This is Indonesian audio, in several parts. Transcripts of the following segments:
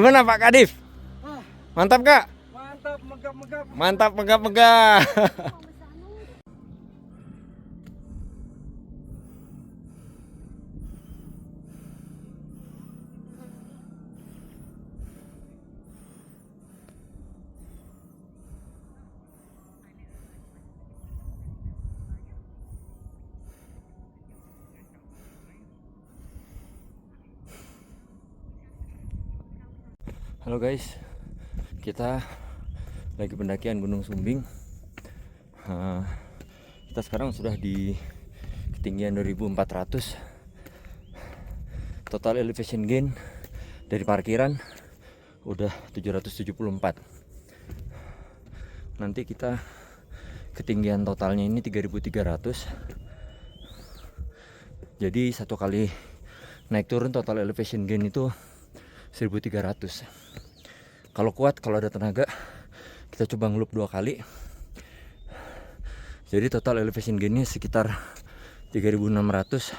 Gimana Pak Kadif? Mantap Kak? Mantap, megap-megap. Mantap, megap-megap. Halo guys, kita lagi pendakian Gunung Sumbing. Kita sekarang sudah di ketinggian 2400. Total elevation gain dari parkiran udah 774. Nanti kita ketinggian totalnya ini 3300. Jadi satu kali naik turun total elevation gain itu 1300. Kalau kuat, kalau ada tenaga, kita coba ngeloop 2 kali. Jadi total elevation gainnya sekitar 3600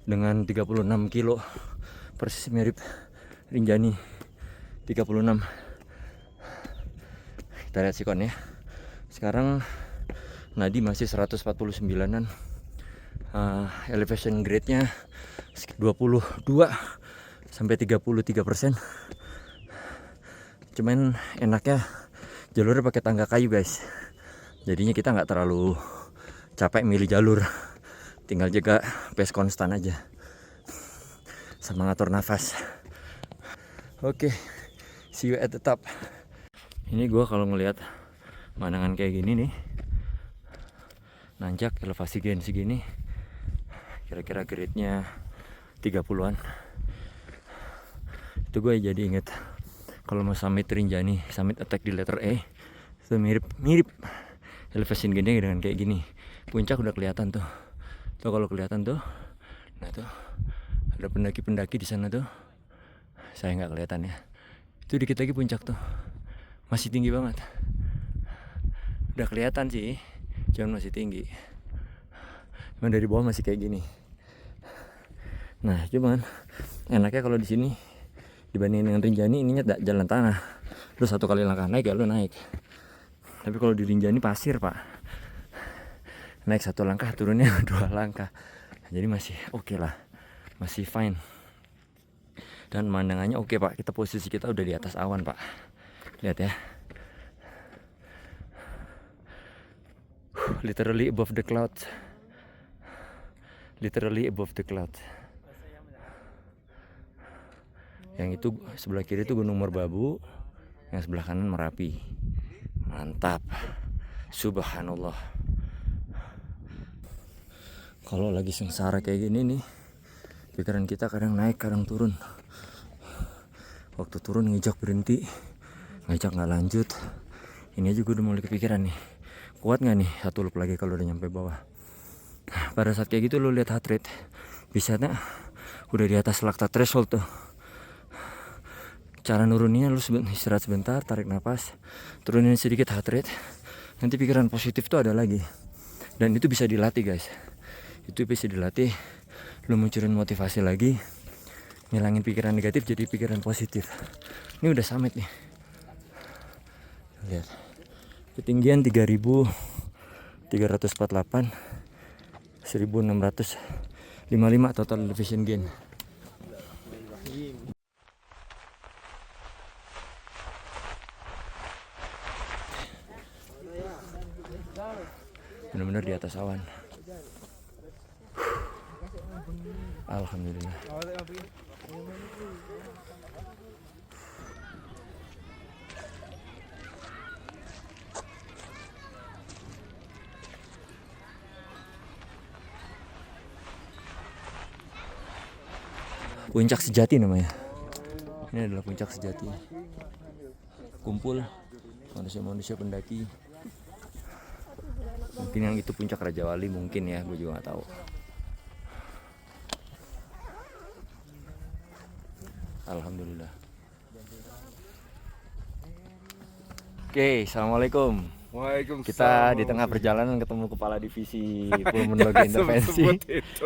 dengan 36 kilo, persis mirip Rinjani 36. Kita lihat sikon ya. Sekarang nadi masih 149an. Elevation grade-nya 22 sampai 33%. Cuman enaknya jalurnya pakai tangga kayu guys. Jadinya kita nggak terlalu capek milih jalur. Tinggal jaga pace konstan aja sama ngatur nafas. Oke, see you at the top. Ini gua kalau ngelihat pemandangan kayak gini nih, nanjak elevasi gain segini, kira-kira grade-nya 30-an. Itu gue jadi inget kalau mau summit Rinjani, summit attack di letter E, itu mirip elevation gainnya dengan kayak gini. Puncak udah kelihatan tuh. Tuh kalau kelihatan tuh. Nah tuh ada pendaki-pendaki di sana tuh. Saya nggak kelihatan ya. Itu dikit lagi puncak tuh. Masih tinggi banget. Udah kelihatan sih, cuman masih tinggi. Cuman dari bawah masih kayak gini. Nah, cuman enaknya kalau di sini dibanding dengan Rinjani, ininya jalan tanah. Terus satu kali langkah naik ya lu naik. Tapi kalau di Rinjani pasir pak, naik satu langkah turunnya 2 langkah. Jadi masih oke lah, masih fine. Dan pemandangannya oke pak. Posisi kita udah di atas awan pak. Lihat ya, literally above the cloud. Literally above the cloud. Yang itu sebelah kiri itu Gunung Merbabu, yang sebelah kanan Merapi. Mantap, subhanallah. Kalau lagi sengsara kayak gini nih, pikiran kita kadang naik kadang turun. Waktu turun ngejak berhenti, ngajak nggak lanjut. Ini aja gue udah mulai kepikiran nih, kuat nggak nih satu loop lagi kalau udah nyampe bawah. Pada saat kayak gitu lo lihat heart rate, bisanya udah di atas lactate threshold tuh. Cara nuruninnya lu istirahat sebentar, tarik nafas, turunin sedikit heart rate, nanti pikiran positif tuh ada lagi. Dan itu bisa dilatih guys. Itu bisa dilatih. Lu munculin motivasi lagi, ngilangin pikiran negatif jadi pikiran positif. Ini udah summit nih. Lihat. Ketinggian 3348, 1655 total elevation gain. Benar-benar di atas awan. Alhamdulillah. Puncak sejati namanya. Ini adalah puncak sejati. Kumpul manusia-manusia pendaki. Mungkin yang itu puncak Raja Wali mungkin ya, gue juga nggak tahu. Alhamdulillah. Oke, assalamualaikum. Waalaikumsalam. Kita di tengah perjalanan ketemu kepala divisi pulmonologi intervensi,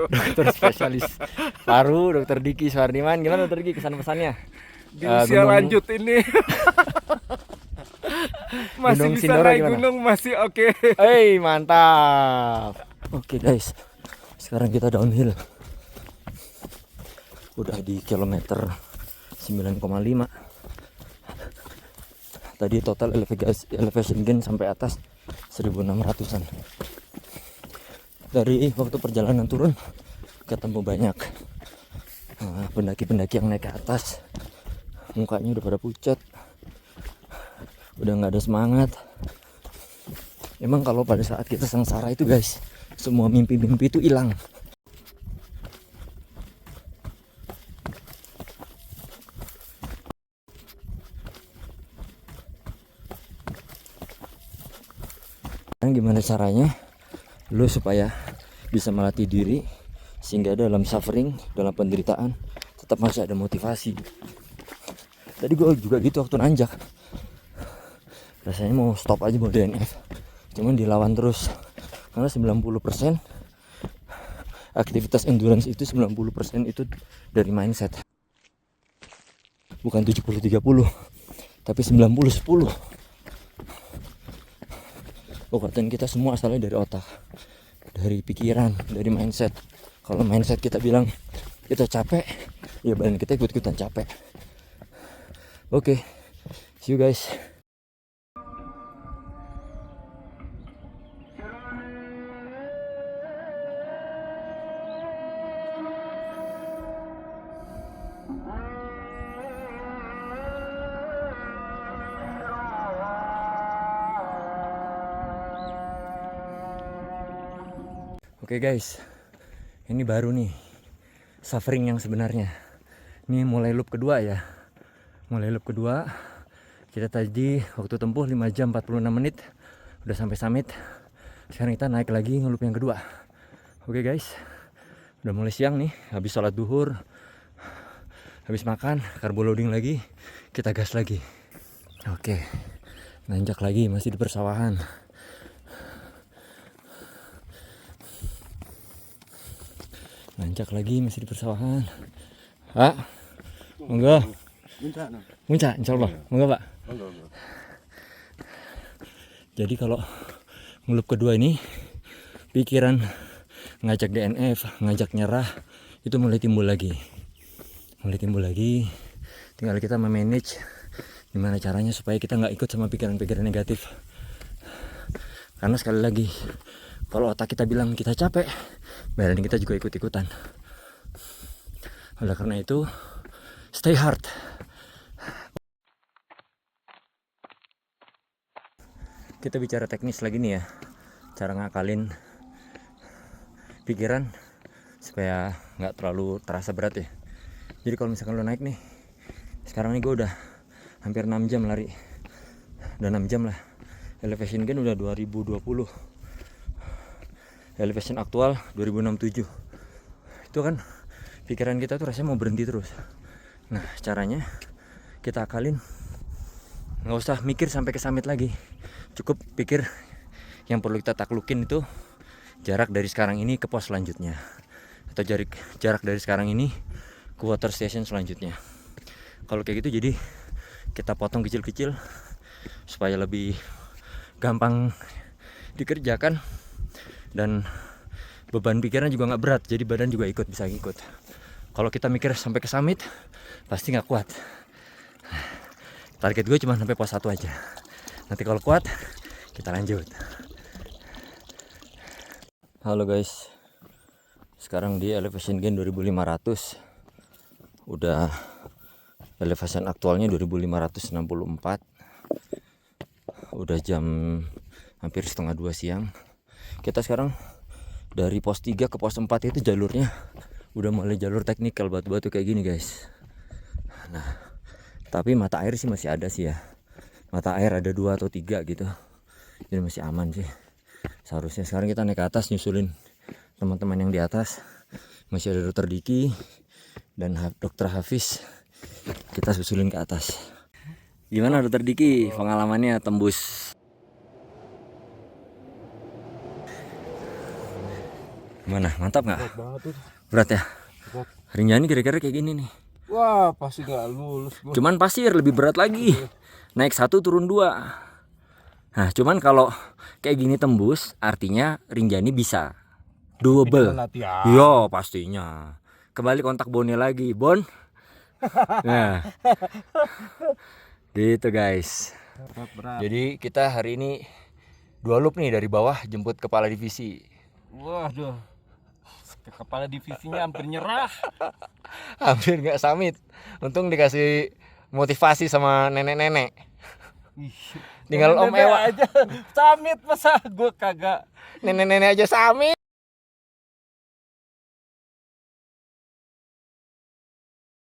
dokter spesialis paru, dokter Diki Suhardiman. Gimana dokter Diki kesan pesannya? Di usia gunung- lanjut ini. Masih Gunung bisa Sindoro naik gimana? gunung, masih oke. Hey, mantap. Oke guys, sekarang kita downhill. Udah di kilometer 9,5. Tadi total elevation gain sampai atas 1600-an. Dari waktu perjalanan turun ketemu banyak pendaki-pendaki yang naik ke atas. Mukanya udah pada pucat, udah nggak ada semangat. Emang kalau pada saat kita sengsara itu guys, semua mimpi-mimpi itu hilang. Gimana caranya lu supaya bisa melatih diri sehingga dalam suffering, dalam penderitaan tetap masih ada motivasi. Tadi gue juga gitu waktu nanjak, rasanya mau stop aja mau DNF, cuman dilawan terus karena 90% aktivitas endurance itu 90% itu dari mindset, bukan 70-30 tapi 90-10. Kekuatan kita semua asalnya dari otak, dari pikiran, dari mindset. Kalau mindset kita bilang kita capek, ya badan kita ikut-ikutan capek. Oke, see you guys. Oke guys, ini baru nih suffering yang sebenarnya. Ini mulai loop kedua ya. Mulai loop kedua. Kita tadi waktu tempuh 5 jam 46 menit udah sampai summit. Sekarang kita naik lagi ngeloop yang kedua. Oke guys, udah mulai siang nih, habis sholat duhur, habis makan, carbo loading lagi, kita gas lagi. Oke, nanjak lagi, masih di persawahan. Nanjak lagi, masih di persawahan. Pak, monggo. Muncak, insya Allah. Monggo Pak. Jadi kalau ngelup kedua ini, pikiran ngajak DNF, ngajak nyerah, itu mulai timbul lagi. Tinggal kita memanage gimana caranya supaya kita nggak ikut sama pikiran-pikiran negatif. Karena sekali lagi, kalau otak kita bilang kita capek, badan kita juga ikut-ikutan. Oleh karena itu, stay hard. Kita bicara teknis lagi nih ya, cara ngakalin pikiran supaya nggak terlalu terasa berat ya. Jadi kalau misalkan lo naik nih, sekarang nih gue udah hampir 6 jam lari, udah 6 jam lah. Elevation gain udah 2020, elevation aktual 2067. Itu kan pikiran kita tuh rasanya mau berhenti terus. Nah caranya kita akalin, nggak usah mikir sampai ke summit lagi, cukup pikir yang perlu kita taklukin itu jarak dari sekarang ini ke pos selanjutnya, atau jarak dari sekarang ini ke water station selanjutnya. Kalau kayak gitu jadi kita potong kecil-kecil supaya lebih gampang dikerjakan dan beban pikiran juga nggak berat, jadi badan juga bisa ikut. Kalau kita mikir sampai ke summit pasti nggak kuat. Target gue cuma sampai pos 1 aja. Nanti kalau kuat kita lanjut. Halo guys, sekarang di elevation gain 2500, udah elevation aktualnya 2564, udah jam hampir setengah 2 siang. Kita sekarang dari pos 3 ke pos 4 itu jalurnya udah mulai jalur teknikal, batu-batu kayak gini guys. Nah tapi mata air sih masih ada sih ya, mata air ada 2 atau 3 gitu, jadi masih aman sih seharusnya. Sekarang kita naik ke atas nyusulin teman-teman yang di atas, masih ada Dokter Diki dan Dokter Hafiz, kita susulin ke atas. Gimana Dokter Diki pengalamannya tembus? Gimana, mantap nggak? Berat ya? Rinjani kira-kira kayak gini nih, Wah, pasti nggak lulus gua. Cuman pasir lebih berat lagi. Naik 1 turun 2. Nah, cuman kalau kayak gini tembus, artinya Rinjani bisa double. Cuman latihan. Iya, pastinya. Kembali kontak Bonnya lagi, Bon. Nah, gitu guys. Berat. Jadi kita hari ini 2 loop nih dari bawah jemput kepala divisi. Waduh. Kepala divisinya hampir nyerah. Hampir nggak summit. Untung dikasih motivasi sama nenek-nenek. Tinggal Om Nenek Ewa aja samit, masa gua kagak. nenek-nenek aja summit.